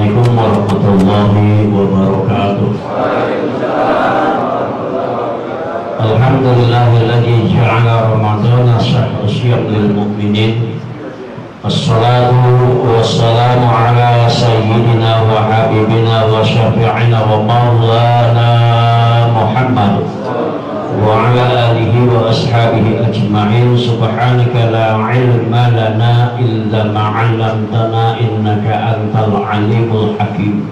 Assalamualaikum warahmatullahi wabarakatuh. Alhamdulillahilladzi ja'ala Ramadhana syahran lil mu'minin. Assalatu wassalamu ala sayyidina wa habibina wa syafi'ina wa maulana Muhammad wa ala alihi wa ashabihi ajma'in. Subhanaka la ilma lana illa ma 'allamtana innaka antal alimul hakim.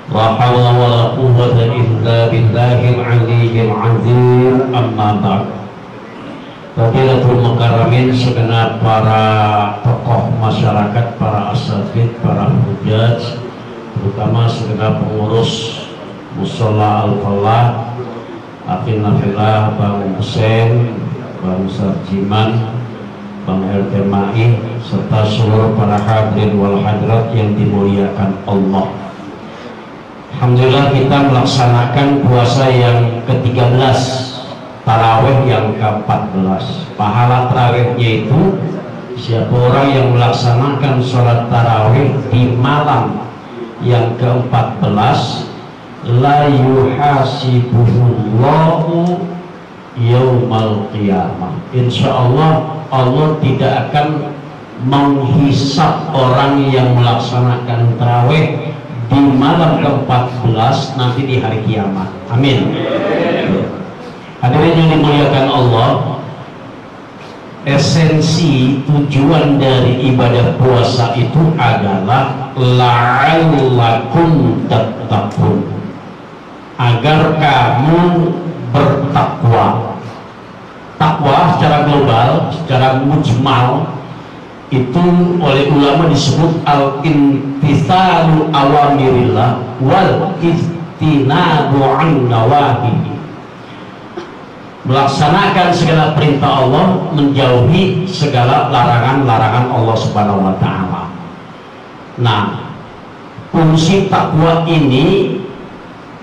La hawla wa la quwwata illa billahil aliyyil azim. Amma ba'd. Fadilatul mukarramin, segenap para tokoh masyarakat, para asatidz, para hujjaj, terutama segenap pengurus Mushola Al-Falah, Akhina Fillah, Bang Hussein, Bang Sarjiman, Bang RT Mai, serta seluruh para hadirin wal hadirat yang dimuliakan Allah. Alhamdulillah kita melaksanakan puasa yang ke-13, tarawih yang ke-14. Pahala tarawihnya itu, siapa orang yang melaksanakan sholat tarawih di malam yang ke-14, la yuhasibuhullahu yaumal qiyamah. Insya Allah Allah tidak akan menghisab orang yang melaksanakan tarawih di malam ke-14 nanti di hari kiamat. Amin. Hadirin yang dimuliakan Allah, esensi tujuan dari ibadah puasa itu adalah la'allakum tattaqun, agar kamu bertakwa. Takwa secara global, secara mujmal, itu oleh ulama disebut al-imtithalu awamirillah wal ijtinabu an nawahihi. Melaksanakan segala perintah Allah, menjauhi segala larangan-larangan Allah Subhanahu wa ta'ala. Nah, fungsi takwa ini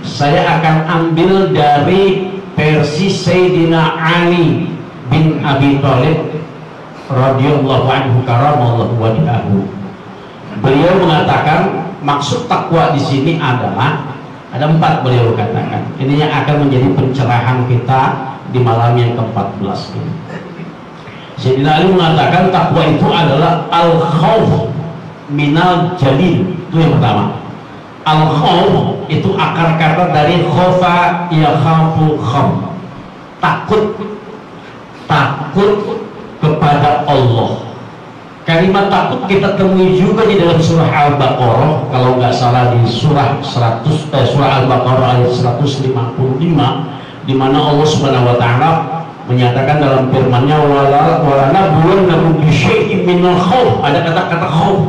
saya akan ambil dari versi Sayyidina Ali bin Abi Thalib radhiyallahu anhu karamallahu wajhahu. Beliau mengatakan maksud takwa di sini adalah ada 4, beliau katakan. Ini yang akan menjadi pencerahan kita di malam yang ke-14 ini. Sayyidina Ali mengatakan takwa itu adalah al-khawf minal jalil. Itu yang pertama. Al-khawf itu akar kata dari khofa yakhafu khawf. Takut kepada Allah. Kalimat takut kita temui juga di dalam surah Al-Baqarah, kalau nggak salah di surah Al-Baqarah ayat 155, di mana Allah Subhanahu wa ta'ala menyatakan dalam firman-Nya wala nabluwannakum bisyai'in minal khauf. Ada kata-kata khauf.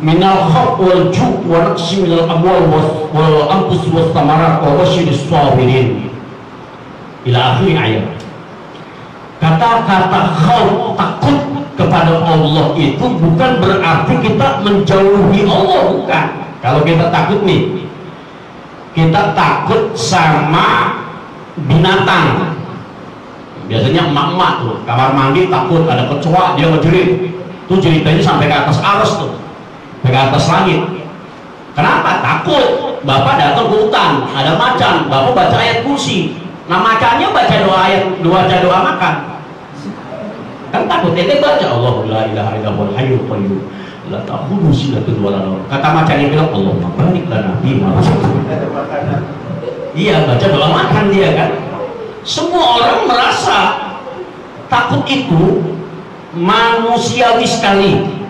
Minal khauf wal ju' wa naqsi minal amwal wal anfus was thamarat wa basyiris sabirin. Ila akhir ayat. Kata-kata khauf, takut kepada Allah itu bukan berarti kita menjauhi Allah, bukan. Kalau kita takut nih, kita takut sama binatang. Biasanya emak-emak tuh kamar mandi takut ada kecoa, dia ngejerit. Tuh jeritanya sampai ke atas aras tuh, ke atas langit. Kenapa? Takut. Bapak datang ke hutan, ada macan, bapak baca ayat kursi. Nah macannya baca doa makan. Kan takut, dia baca Allahu la ilaha illallah hayyul qayyum la ta'khudhuhu sinatun wa la nawm. Kata macannya bilang Allahumma barik lana fima razaqtana. Iya, baca doa makan dia kan. Semua orang merasa takut itu manusiawi sekali.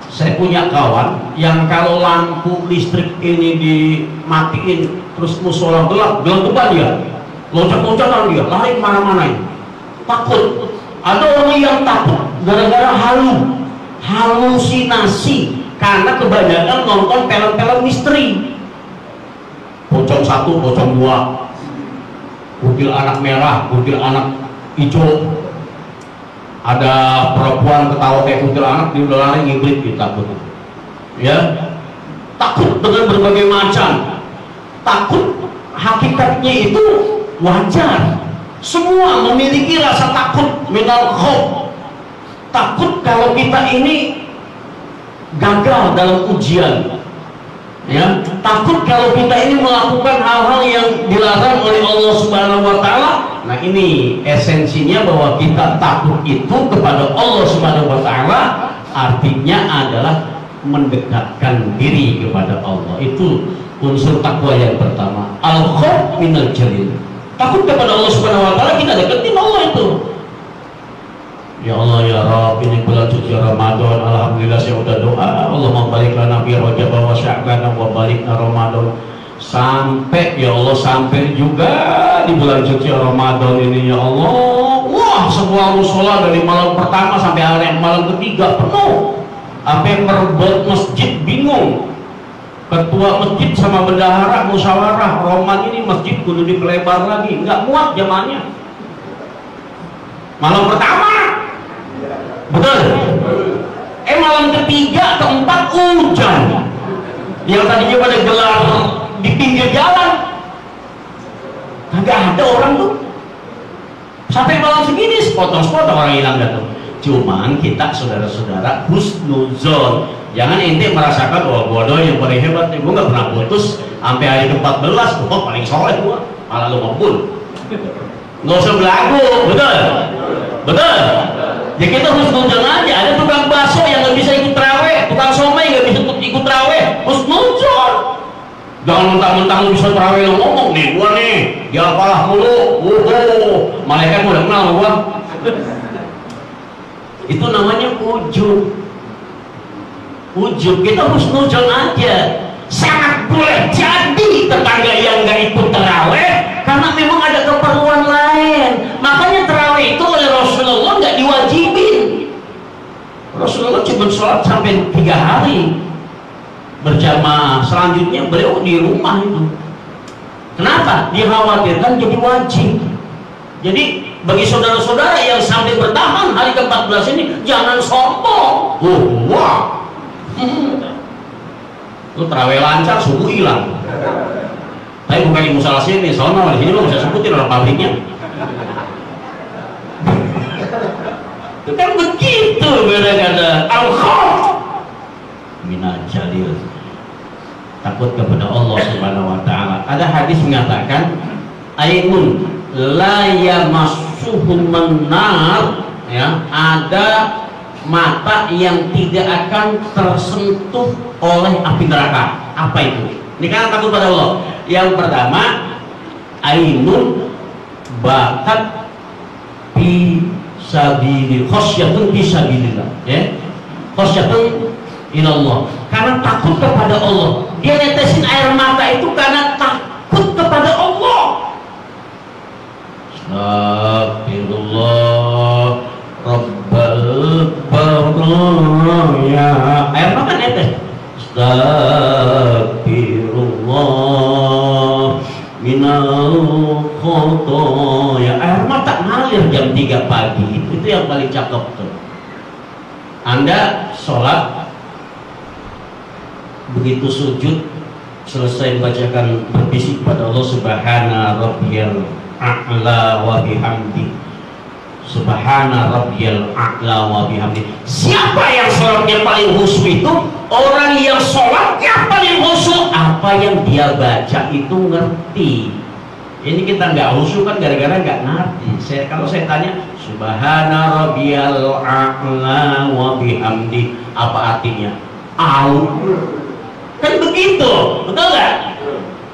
Saya punya kawan yang kalau lampu listrik ini dimatiin terus musola gelap dia, loncat-loncatan dia, lari kemana-mana ini. Takut. Ada orang yang takut gara-gara halusinasi karena kebanyakan nonton film-film misteri. Pocong 1, pocong 2, kuntil anak merah, kuntil anak hijau. Ada perempuan ketawa kayak kuntil anak, dia udah lari ngibrit, kita takut. Ya, takut dengan berbagai macam. Takut hakikatnya itu wajar. Semua memiliki rasa takut, minal khauf. Takut kalau kita ini gagal dalam ujian. Ya, takut kalau kita ini melakukan hal-hal yang dilarang oleh Allah Subhanahu wa taala. Nah, ini esensinya bahwa kita takut itu kepada Allah Subhanahu wa taala artinya adalah mendekatkan diri kepada Allah. Itu unsur takwa yang pertama. Al-khauf minal jalil. Takut kepada Allah Subhanahu wa taala, kita deketin Allah itu. Ya Allah ya Rabb, ini bulan suci Ramadan, alhamdulillah saya udah doa, Allahumma barik lana fi Rajab wa Sya'ban wa balikna Ramadan. Sampai ya Allah, sampai juga di bulan suci Ramadan ini ya Allah. Wah, semua mushola dari malam pertama sampai hari malam ketiga penuh. Sampai merebut masjid bingung. Ketua masjid sama bendahara musyawarah, Roman ini masjid kudu dipelebar lagi, nggak muat jamaahnya. Malam pertama betul. Malam ketiga, keempat hujan. Yang tadinya pada gelar di pinggir jalan, kagak ada orang tuh. Sampai malam segini sepotong-sepotong orang hilang dah tuh. Cuman kita saudara-saudara husnuzon. Jangan ente merasakan oh bodoh yang paling hebat nih, gue nggak pernah putus sampai hari ke-14, gue paling soleh gue, malah lu mampun. Nggak usah belagu, betul? Betul? Ya kita husnuzon aja. Ada tukang bakso yang nggak bisa ikut terawih, tukang somai nggak bisa ikut terawih, husnuzon. Jangan mentang-mentang lu bisa terawih lu ngomong nih, gua nih, dia apalah mulu, malaikat udah kenal sama gua. Itu namanya ujub. Ujub, kita husnuzon aja. Sangat boleh jadi tetangga yang nggak ikut terawih karena memang ada keperluan lain. Makanya terawih itu oleh Rasulullah nggak diwajibin. Rasulullah cuma sholat sampai 3 hari berjamaah, selanjutnya beliau di rumah itu. Kenapa? Dikhawatirkan jadi wajib. Jadi bagi saudara-saudara yang sampai bertahan hari ke-14 ini jangan sombong. Wah. Lu terawih lancar, subuh hilang. Tapi bukan di musola sini, soalnya di sini lo bisa sebutin orang pabriknya. Itu kan begitu beda-beda. Al-khauf minal jalil. Takut kepada Allah Subhanahu wa taala. Ada hadis mengatakan ainun la yamassuhum nar, ya, ada mata yang tidak akan tersentuh oleh api neraka. Apa itu? Ini kan takut pada Allah. Yang pertama, ainun bakat fi sabilillah, khasyatun fi sabilillah, ya. Khasyatun ilallah. Karena takut kepada Allah. Dia netesin air mata itu karena takut kepada Allah. Astagfirullah Rabbal baraya. Air mata netes. Astagfirullah minal khotoya. Air mata ngalir jam 3 pagi. Itu yang paling cakep tuh. Anda sholat, begitu sujud, selesai membacakan berbisik pada Allah subhana rabbiyal a'la wa bihamdi, subhana rabbiyal a'la wa bihamdi. Siapa yang sholatnya paling khusyuk itu? Orang yang sholatnya paling khusyuk. Apa yang dia baca itu ngerti. Ini kita nggak khusyuk kan gara-gara nggak ngerti. Kalau saya tanya subhana rabbiyal a'la wa bihamdi, apa artinya? Kan begitu, betul nggak?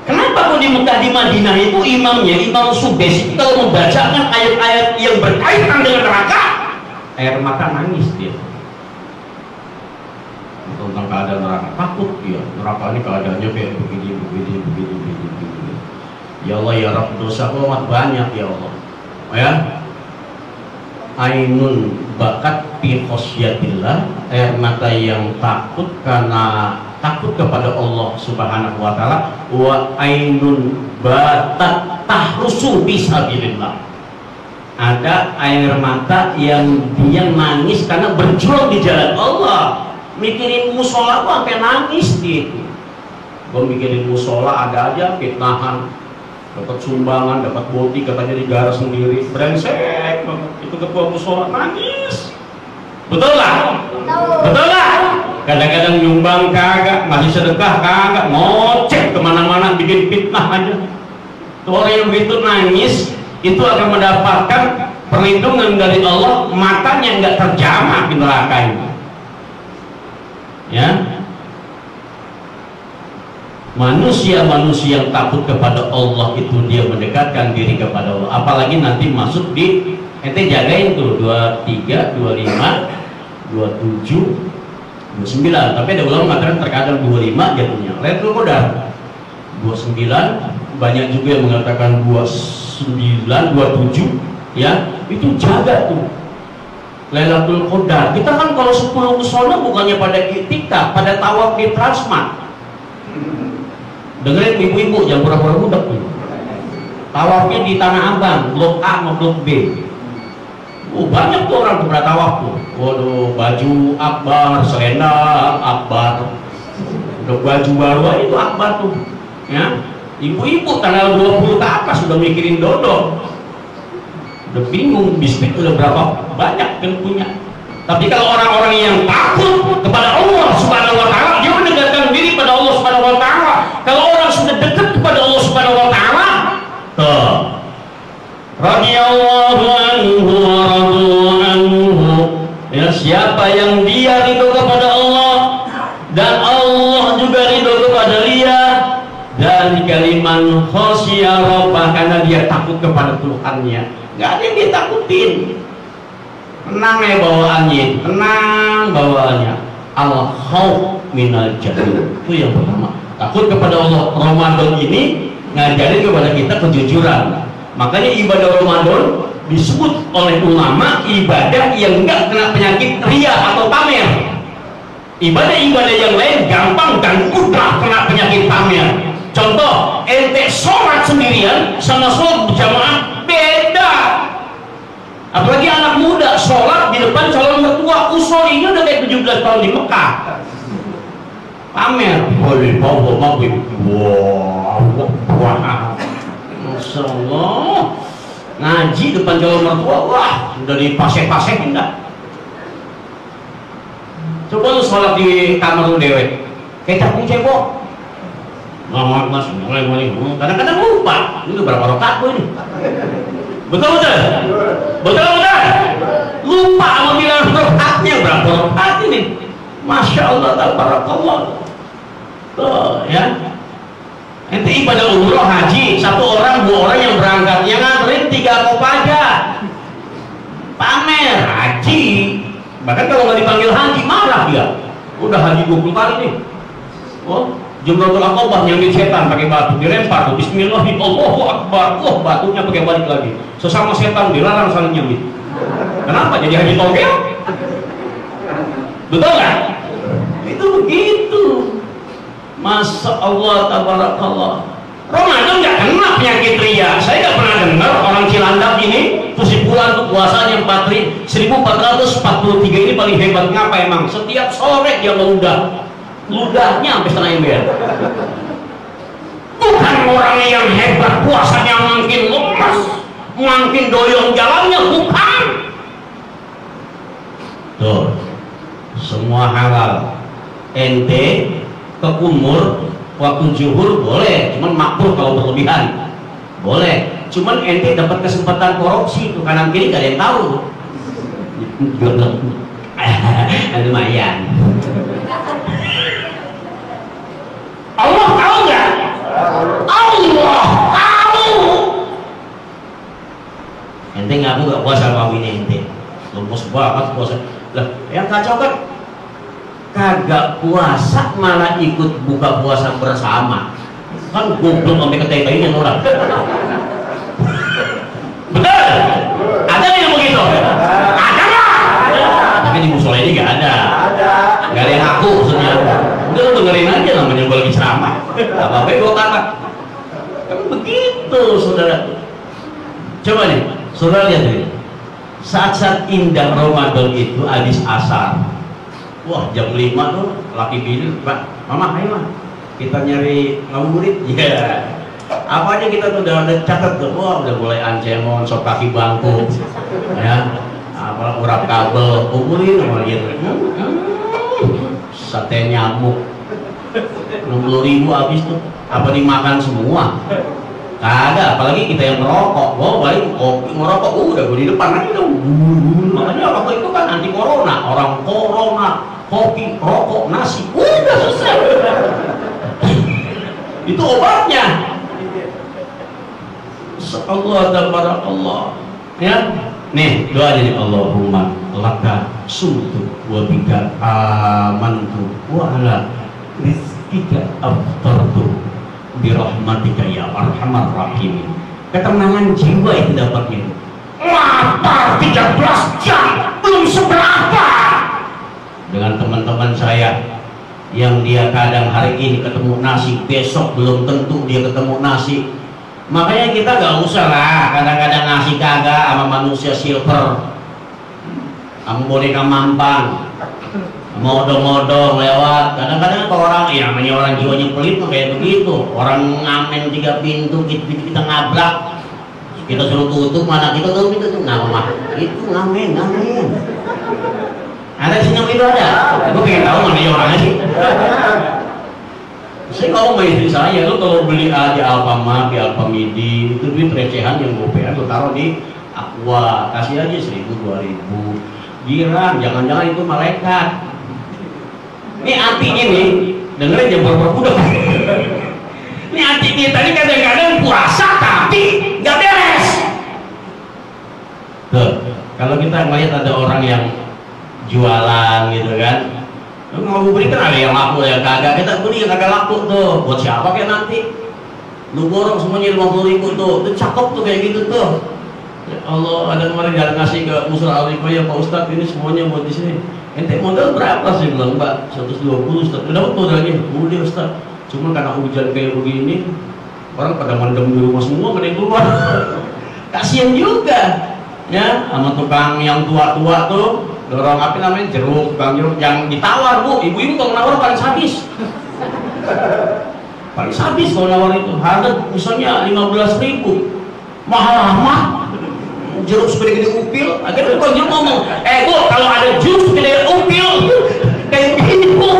Kenapa kok di Mekah, di Madinah itu imamnya, Imam Subes itu kalau membacakan ayat-ayat yang berkaitan dengan neraka, air mata nangis dia. Tentang keadaan neraka, takut dia. Neraka ini keadaannya kayak begini. Ya Allah ya Rabb, dosa amat banyak ya Allah. Ya. Ainun bakat fi khosyatillah, air mata yang takut karena takut kepada Allah Subhanahu wa taala. Wa ainun batat tahrusu bisabilillah, ada air mata yang dia nangis karena berjuang di jalan Allah. Mikirin musola gua sampai nangis gitu. Gua mikirin musola ada aja fitnahan, dapat sumbangan, dapat boti, katanya digarap sendiri, brengsek. Itu ketua musola nangis. Betul lah? Betul lah? Kadang-kadang nyumbang kagak, ngasih sedekah kagak, ngoceh kemana-mana bikin fitnah aja. Tuh orang yang begitu nangis itu akan mendapatkan perlindungan dari Allah, matanya nggak terjamah di neraka ini. Ya, manusia-manusia yang takut kepada Allah itu dia mendekatkan diri kepada Allah. Apalagi nanti masuk di ente jagain tuh 23, 25, 27, 29, tapi ada ulama mengatakan terkadang 25 jatuhnya. Lailatul Qadar 29, banyak juga yang mengatakan 29, 27, ya itu jaga tuh Lailatul Qadar. Kita kan kalau 10 ke sono bukannya pada iktikaf, pada tawaf di Transmart. Dengerin ibu-ibu yang pura-pura budak tuh. Tawafnya di Tanah Abang, Blok A sama Blok B. Banyak tuh orang pada tawaf tuh. Waduh, baju akbar, selendang akbar, udah baju baru itu akbar tuh. Ya, ibu-ibu tanggal 20 ke atas sudah mikirin dodol. Udah bingung bisnis udah berapa banyak yang punya. Tapi kalau orang-orang yang takut kepada Allah Subhanahu wa taala, dia mendekatkan diri pada Allah Subhanahu wa taala. Kalau orang sudah dekat kepada Allah Subhanahu wa taala, tuh radhiyallahu anhu wa radu anhu. Ya, siapa yang dia ridho kepada Allah dan Allah juga ridho kepada dia, dari kaliman khosya rabbah, karena dia takut kepada Tuhannya. Gak ada yang ditakutin. Tenang ya bawaannya, tenang bawaannya. Al-khawf minal jahil, itu yang pertama. Takut kepada Allah. Ramadan ini ngajarin kepada kita kejujuran. Makanya ibadah Ramadan disebut oleh ulama ibadah yang enggak kena penyakit ria atau pamer. Ibadah-ibadah yang lain gampang dan mudah kena penyakit pamer. Contoh, ente sholat sendirian sama sholat berjamaah beda. Apalagi anak muda sholat di depan calon mertua, usolinya udah kayak 17 tahun di Mekah. Pamer, boleh bawa mobil, wah, Masya Allah, ngaji depan calon mertua, wah, udah dipasek-pasek enggak? Coba lu sholat di kamar lu dewek, kayak capung cebok. Ngomong mas, mulai, kadang-kadang lupa, ini berapa rakaat gue ini? Betul? Lupa sama bilang rakaatnya berapa rakaat ini? Masya Allah, tabarakallah. Tuh, ya. Ente ibadah umroh haji, 1 orang, 2 orang yang berangkat, yang nganterin 3 kopaja. Pamer haji. Bahkan kalau nggak dipanggil haji marah dia. Udah haji 20 kali nih. Oh, Jumratul Aqabah nyambil setan pakai batu, dilempar tuh bismillahirrahmanirrahim, Allahu akbar. Wah, batunya pakai balik lagi. Sesama setan dilarang saling nyambit. Kenapa? Jadi haji togel? Betul kan? Itu begitu. Masya Allah, tabarakallah. Ramadan nggak kena penyakit ria. Saya nggak pernah dengar orang Cilandak ini tuh si bulan tuh puasanya 1443 ini paling hebat. Ngapa emang? Setiap sore dia meludah. Ludahnya sampai setengah ember. Bukan orang yang hebat puasanya makin lemas, makin doyong jalannya, bukan. Tuh, semua halal. Ente ke kumur waktu zuhur boleh, cuman makruh kalau berlebihan. Boleh, cuman ente dapat kesempatan korupsi tuh kanan kiri gak ada yang tahu. Lumayan. Allah tahu nggak? Allah tahu. Ente ngaku gak puasa mau ini ente. Lemes banget puasa. Lah, yang kacau kan kagak puasa malah ikut buka puasa bersama. Kan goblok sampai ketetainnya orang. Betul? Ada yang begitu? Ada nggak? Tapi di musola ini nggak ada. Nggak ada yang ngaku sebenarnya. Udah lu dengerin aja namanya gue lagi ceramah. Apa-apa gue kata. Kan begitu saudara. Coba nih, saudara lihat nih. Saat-saat indah Ramadan itu habis asar. Wah, jam 5 tuh laki bini, Pak, Mama, ayo mah kita nyari ngabuburit. Ya, apa aja kita tuh udah catat tuh. Wah, udah mulai ancemon, sok kaki bangku, ya, apa urap kabel, kuburin sama gitu. sate nyamuk 60.000 habis tuh, apa dimakan semua? Kagak, apalagi kita yang merokok. Balik kopi merokok udah gue di depan aja dong. Makanya rokok itu kan anti corona. Orang corona, kopi, rokok, nasi, udah selesai. Itu obatnya. Allah dan barakallah. Ya, nih doa jadi Allahumma laka sumtu wa bika amantu wa ala rizkika aftartu birahmatika ya arhamar rahimin. Ketenangan jiwa itu dapatnya. Lapar 13 jam belum seberapa. Dengan teman-teman saya yang dia kadang hari ini ketemu nasi, besok belum tentu dia ketemu nasi. Makanya kita gak usah lah kadang-kadang nasi kagak sama manusia silver, sama boneka mampang, modong-modong lewat. Kadang-kadang kalau orang, ya namanya orang jiwanya pelit tuh kayak begitu. Orang ngamen 3 pintu, kita ngabrak, kita suruh tutup, mana kita tahu itu tuh nama itu ngamen. Ada sih nama itu ada. Gue pengen tahu mana orangnya sih. Saya kalau sama istri saya, lu kalau beli aja Alfamart, di Alfamidi, itu duit recehan yang gopean lu taruh di Aqua, kasih aja 1.000 2.000. Girang, jangan-jangan itu malaikat. Ini hati ini, dengerin jam berapa udah. Ini hati kita ini kadang-kadang puasa tapi nggak beres. Tuh, kalau kita melihat ada orang yang jualan gitu kan, lu mau berikan ada yang laku yang kagak, kita beli yang kagak laku tuh buat siapa kayak nanti lu borong semuanya 50.000 tuh cakep tuh kayak gitu tuh. Ya Allah, ada kemarin jalan ngasih ke Musra Alifah, ya Pak Ustadz ini semuanya buat di sini. Ente modal berapa sih? Bilang Mbak 120 Ustadz. Udah dapat modalnya? Udah Ustadz. Cuma karena hujan kayak begini orang pada mendem di rumah semua, gak ada yang keluar. Kasian juga ya sama tukang yang tua-tua tuh dorong apa namanya jeruk, tukang jeruk yang ditawar bu, ibu-ibu kalau nawar paling sadis. Paling sadis kalau nawar itu harga misalnya 15.000, mahal amat. Jeruk segede-gede upil, akhirnya tukang jeruk ngomong, bu kalau ada jus segede upil kayak begini bu,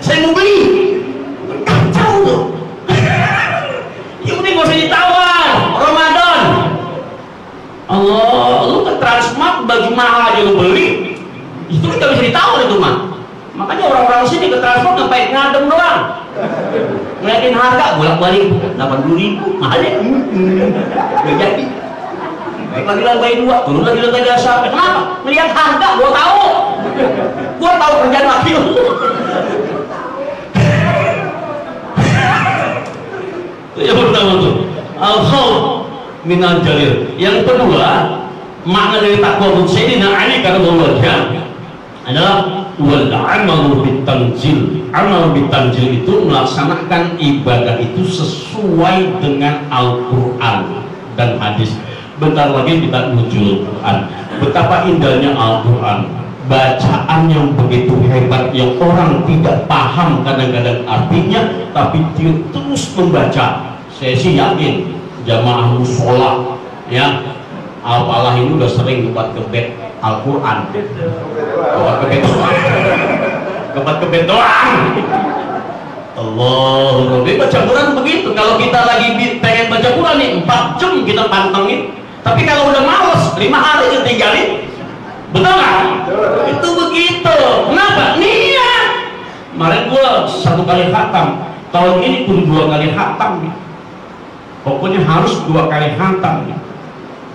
saya mau beli. Kacau tuh. Ya udah gak usah ditawar. Ramadan Allah, lu ke Transmart baju mahal aja lu beli, itu kita bisa ditawar itu mah. Makanya orang-orang sini ke Transmart ngapain ngadem doang, ngeliatin harga bolak-balik 80.000 mahal ya, gak jadi. Naik lagi lantai 2, turun lagi lantai dasar. Kenapa? Ngeliat harga, gua tahu kerjaan laki lu. Yang pertama tuh al-khawf minal jalil. Yang kedua, makna dari takwa Sayyidina Ali karramallahu adalah wal amalu bitanzil. Amal bitanzil itu melaksanakan ibadah itu sesuai dengan Al-Qur'an dan hadis. Bentar lagi kita menuju Al-Qur'an. Betapa indahnya Al-Qur'an. Bacaan yang begitu hebat yang orang tidak paham kadang-kadang artinya, tapi dia terus membaca. Saya sih yakin jamaah musola ya apalah ini udah sering buat kebet Al-Quran, buat kebet doang. Allah, baca Quran begitu. Kalau kita lagi pengen baca Quran nih 4 jam kita pantengin, tapi kalau udah males 5 hari kita tinggalin. Betul nggak? Itu begitu. Kenapa? Niat. Kemarin gua 1 kali khatam, tahun ini kudu 2 kali khatam nih. Pokoknya harus 2 kali khatam nih.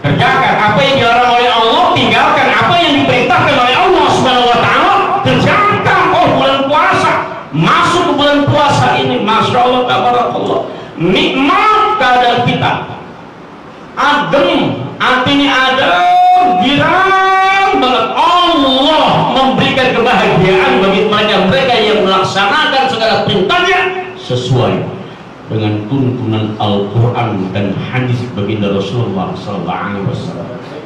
Kerjakan apa yang dilarang oleh Allah, tinggalkan apa yang diperintahkan oleh Allah Subhanahu wa taala, kerjakan. Oh, bulan puasa, masuk ke bulan puasa ini, Masya Allah, tabarakallah, nikmat keadaan kita, adem, artinya adem, girang banget. Allah memberikan kebahagiaan bagi mereka yang melaksanakan segala perintahnya sesuai dengan tuntunan Al-Quran dan hadis baginda Rasulullah SAW.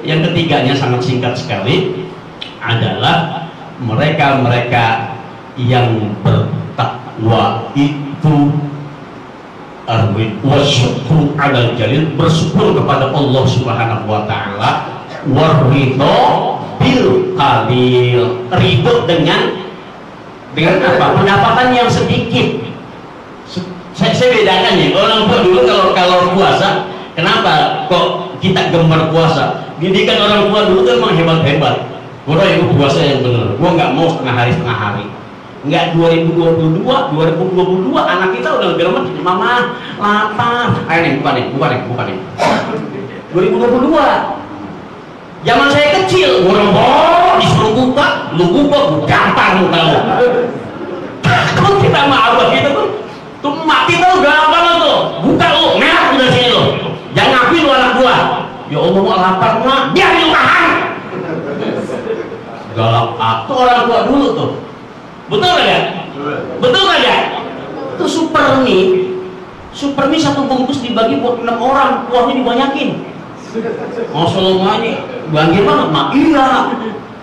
Yang ketiganya sangat singkat sekali adalah mereka-mereka yang bertakwa itu wasyukru ala jalil, bersyukur kepada Allah Subhanahu wa taala, waridho bil qalil, ridho dengan Dengan apa? Pendapatan yang sedikit. Saya bedakan ya, orang tua dulu kalau puasa, kenapa kok kita gemar puasa? Didikan orang tua dulu kan memang hebat-hebat. Gua itu puasa yang benar. Gua nggak mau setengah hari. Enggak 2022 anak kita udah lebih lemah. Mama lapar. Ayo nih, buka nih. 2022. Zaman saya kecil, orang disuruh buka, lu buka, gampang muka lu. Kalau kita sama abah kita tuh mak kita udah apa tuh? Buka lu, merah udah sini lu. Jangan ngakuin lu anak gua. Ya Allah mau lapar mak, biar lu tahan. Galak aku orang tua dulu tuh. Betul nggak? Betul nggak? Itu super mie satu bungkus dibagi buat 6 orang, kuahnya dibanyakin. Masalahnya banjir banget mak. Iya,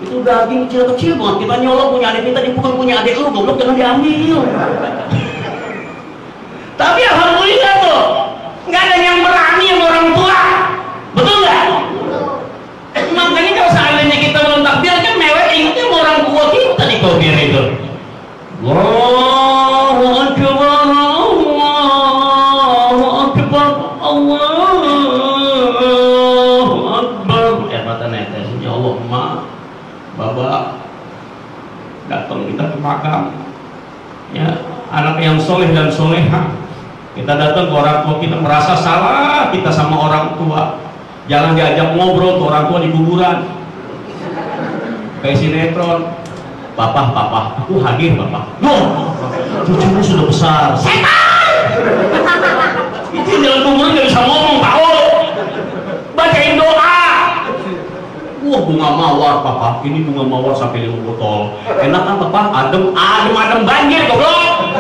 itu daging kecil banget. Kita nyolong punya adik kita, dipukul punya adik lu, goblok jangan diambil. Tapi alhamdulillah tuh nggak ada yang berani sama orang tua. Betul nggak? Makanya kalau seandainya kita belum takbir kan mewek ingatnya sama orang tua kita di takbir itu. Allahu Akbar, Allahu Akbar, Allahu Akbar. Mata netesnya Allah ma, baba datang kita ke makam. Ya, anak yang soleh dan soleha. Kita datang ke orang tua kita merasa salah kita sama orang tua. Jangan diajak ngobrol ke orang tua di kuburan. Kayak sinetron. Papa, aku hadir Papa. Loh, cucumu sudah besar. Setan! Itu dalam kuburan nggak bisa ngomong, tahu? Bacain doa. Wah, bunga mawar Papa. Ini bunga mawar sampai 5 botol. Enak kan Papa? Adem banjir, goblok.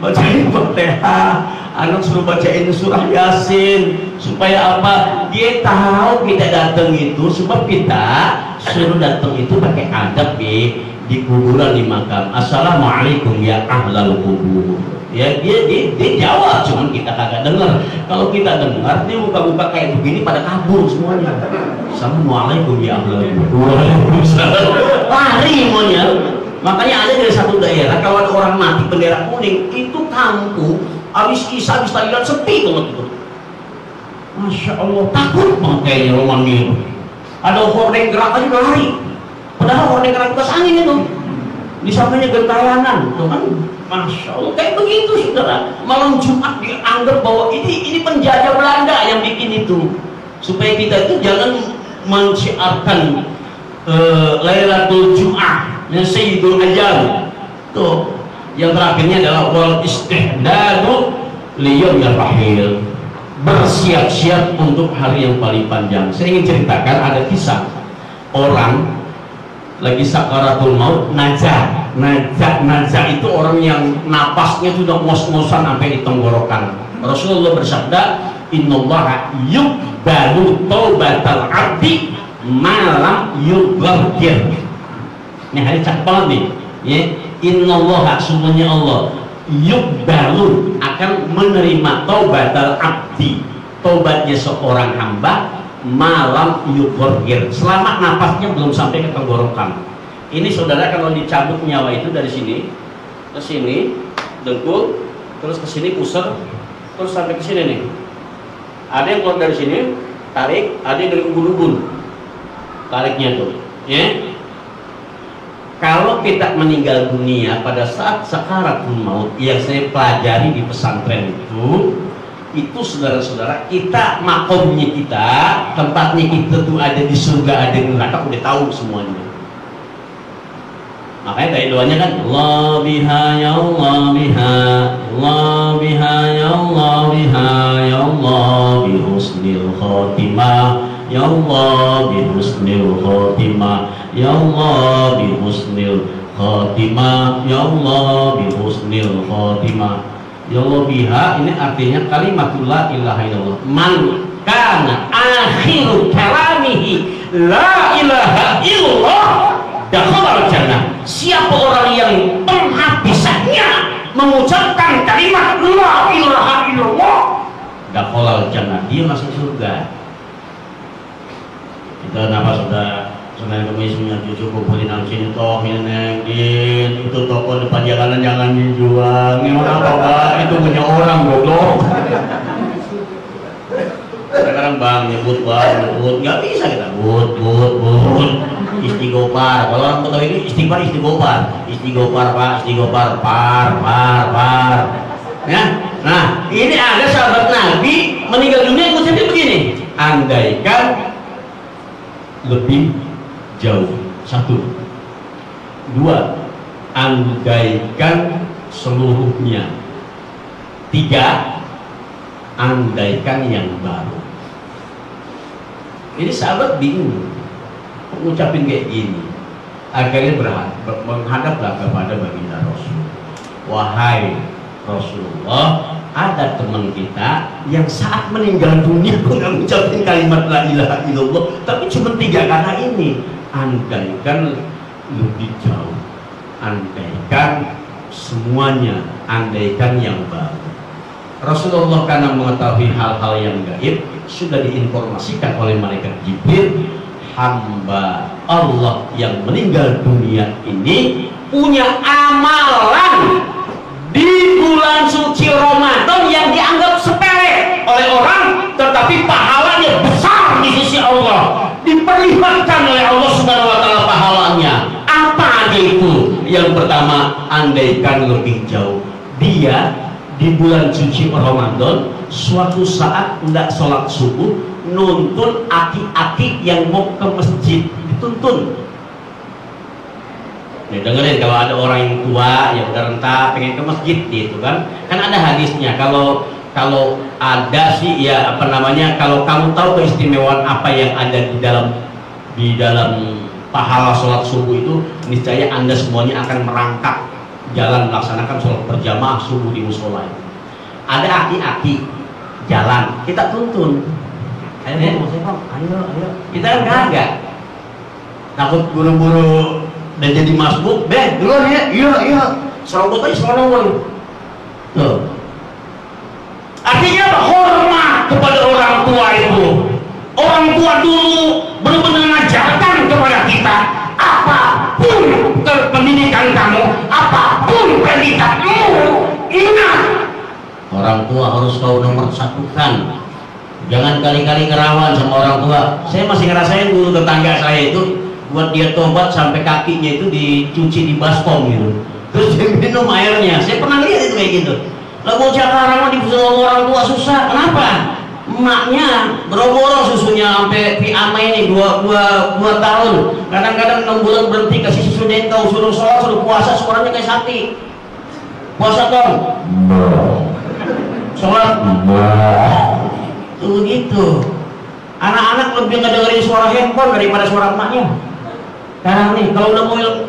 Bacain Fatihah, anak suruh bacain surah Yasin supaya apa? Dia tahu kita datang itu sebab kita suruh datang itu pakai adab di kuburan di makam. Assalamualaikum ya ahlal kubur. Ya dia jawab, cuman kita kagak dengar. Kalau kita dengar dia buka-buka kayak begini pada kabur semuanya. Assalamualaikum ya ahlal kubur. Lari semuanya. Makanya ada dari satu daerah kalau ada orang mati bendera kuning itu kampung habis kisah habis tahlilan sepi banget itu. Masya Allah, takut banget kayaknya Roman itu. Ada hordeng gerak aja lari. Padahal hordeng gerak bekas angin itu. Di sampingnya gentayangan, tuh kan. Masya Allah, kayak begitu saudara. Malam Jumat dianggap bahwa ini penjajah Belanda yang bikin itu. Supaya kita itu jangan menciarkan Lailatul Jum'ah yang Sayyidul Ajal. Tuh, yang terakhirnya adalah wal istihdadu liyaumil rahil. Bersiap-siap untuk hari yang paling panjang. Saya ingin ceritakan ada kisah orang lagi sakaratul maut, najah itu orang yang napasnya sudah ngos-ngosan sampai di tenggorokan. Rasulullah bersabda, innallaha yuqbalu taubatal abdi malam yughfir. Ini hari cakep banget nih ya. Innallaha, sungguhnya Allah, yuqbalu, akan menerima taubatal abdi, taubatnya seorang hamba, malam yughfir, selama napasnya belum sampai ke tenggorokan. Ini saudara kalau dicabut nyawa itu dari sini ke sini, dengkul, terus ke sini pusar, terus sampai ke sini nih. Ada yang keluar dari sini, tarik, ada yang dari ubun-ubun. Tariknya tuh, ya. Kalau kita meninggal dunia pada saat sakaratul maut yang saya pelajari di pesantren itu saudara-saudara, kita makomnya kita, tempatnya kita tuh ada di surga, ada di neraka, udah tahu semuanya. Makanya kayak doanya kan, Allah biha ya Allah biha, Allah biha ya Allah biha, ya Allah bi husnil khotimah, ya Allah bi husnil khotimah, ya Allah bi husnil khotimah, ya Allah bi husnil khotimah. Ya Allah biha ini artinya kalimatul la ilaha illallah. Man kana akhiru kalamihi la ilaha illallah dakhala jannah. Siapa orang yang penghabisannya mengucapkan kalimat la ilaha illallah dakhala jannah, dia masuk surga. Kita nama sudah Senin Kemis punya cucu kumpulin al sini toh ini itu toko depan jalanan jangan dijual. Memang apa Pak? Itu punya orang goblok. Sekarang Bang nyebut nggak bisa kita but istighfar. Kalau orang tahu ini istighfar Pak, istighfar par. Ya, nah ini ada sahabat Nabi meninggal dunia konsepnya begini. Andaikan lebih jauh, 1, 2, andaikan seluruhnya, 3, andaikan yang baru. Ini sahabat bingung mengucapin kayak gini. Akhirnya menghadaplah kepada baginda Rasul. Wahai Rasulullah, ada teman kita yang saat meninggal dunia pun nggak mengucapin kalimat la ilaha illallah, tapi cuma 3 kata ini. Andaikan lebih jauh, andaikan semuanya, andaikan yang baru. Rasulullah karena mengetahui hal-hal yang gaib sudah diinformasikan oleh malaikat Jibril, hamba Allah yang meninggal dunia ini punya amalan di bulan suci Ramadan yang dianggap sepele oleh orang, tetapi pahalanya besar di sisi Allah, diperlihatkan oleh Allah Subhanahu wa taala pahalanya. Apa aja itu? Yang pertama, andaikan lebih jauh, dia di bulan suci Ramadan suatu saat tidak sholat subuh, nuntun aki-aki yang mau ke masjid, dituntun. Ya, dengerin, kalau ada orang yang tua yang udah renta pengen ke masjid gitu kan ada hadisnya. Kalau ada sih ya apa namanya, kalau kamu tahu keistimewaan apa yang ada di dalam pahala sholat subuh itu, niscaya Anda semuanya akan merangkak jalan melaksanakan sholat berjamaah subuh di musola. Ada aki-aki jalan, kita tuntun, ayo kita kan kagak takut buru-buru dan jadi masbuk, duluan ya, iya serobot aja selonongan tuh. Artinya apa? Hormat kepada orang tua itu. Orang tua dulu benar-benar mengajarkan kepada kita, apapun pendidikan kamu, apapun pendidikanmu, ingat orang tua harus kau nomor satukan. Jangan kali-kali ngerawan sama orang tua. Saya masih ngerasain dulu tetangga saya itu buat dia tobat sampai kakinya itu dicuci di baskom gitu, terus dia minum airnya. Saya pernah lihat itu kayak gitu. Lah bocah sekarang disuruh orang tua susah. Kenapa? Emaknya boro-boro susunya sampai piama ini 2 tahun. Kadang-kadang 6 bulan berhenti kasih susu kau suruh sholat, suruh puasa, suaranya kayak sapi. Puasa dong, sholat tuh gitu. Anak-anak lebih ngedengerin suara handphone daripada suara emaknya. Sekarang nih kalau udah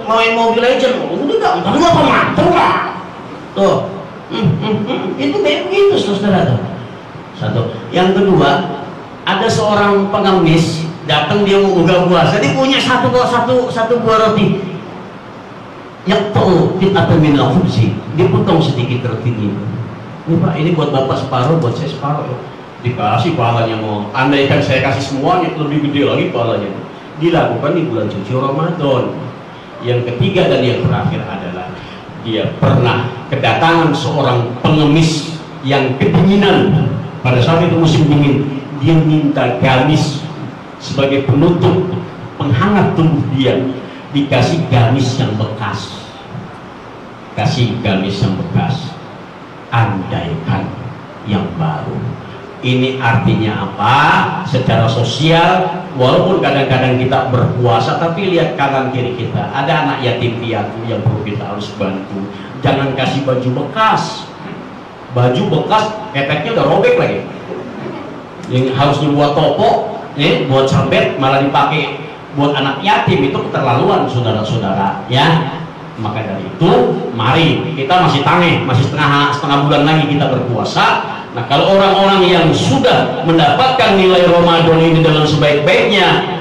main Mobile Legends, udah apa mantul lah tuh. Itu kayak begitu saudara tuh. Satu. Yang kedua, ada seorang pengemis datang, dia mau buka puasa, dia punya satu buah roti. Yaqta'u qit'atan min al-khubzi, dipotong sedikit rotinya. Ini Pak, ini buat Bapak separuh, buat saya separuh. Dikasih pahalanya. Mau andaikan saya kasih semuanya lebih gede lagi pahalanya. Dilakukan di bulan suci Ramadan. Yang ketiga dan yang terakhir adalah dia pernah kedatangan seorang pengemis yang kedinginan. Pada saat itu musim dingin, dia minta gamis sebagai penutup penghangat tubuh dia. Dikasih gamis yang bekas, kasih gamis yang bekas. Andaikan yang baru. Ini artinya apa? Secara sosial, walaupun kadang-kadang kita berpuasa, tapi lihat kanan kiri kita, ada anak yatim piatu yang perlu kita harus bantu. Jangan kasih baju bekas. Baju bekas, keteknya udah robek lagi. Yang harusnya buat topok, buat serbet, malah dipakai buat anak yatim. Itu keterlaluan, saudara-saudara. Ya, maka dari itu, mari kita masih setengah bulan lagi kita berpuasa. Nah, kalau orang-orang yang sudah mendapatkan nilai Ramadan ini dengan sebaik-baiknya,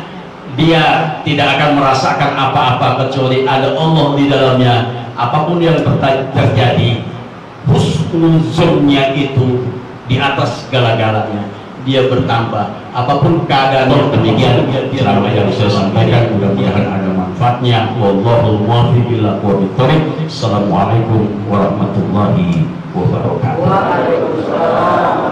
dia tidak akan merasakan apa-apa kecuali ada Allah di dalamnya. Apapun yang terjadi, husnuzonnya itu di atas segala-galanya. dia bertambah. Apapun keadaan yang demikian, selama yang saya sampaikan mudah-mudahan ada manfaatnya. Wallahul muwaffiq ila aqwamit thoriq. Assalamualaikum warahmatullahi wabarakatuh. Waalaikumsalam.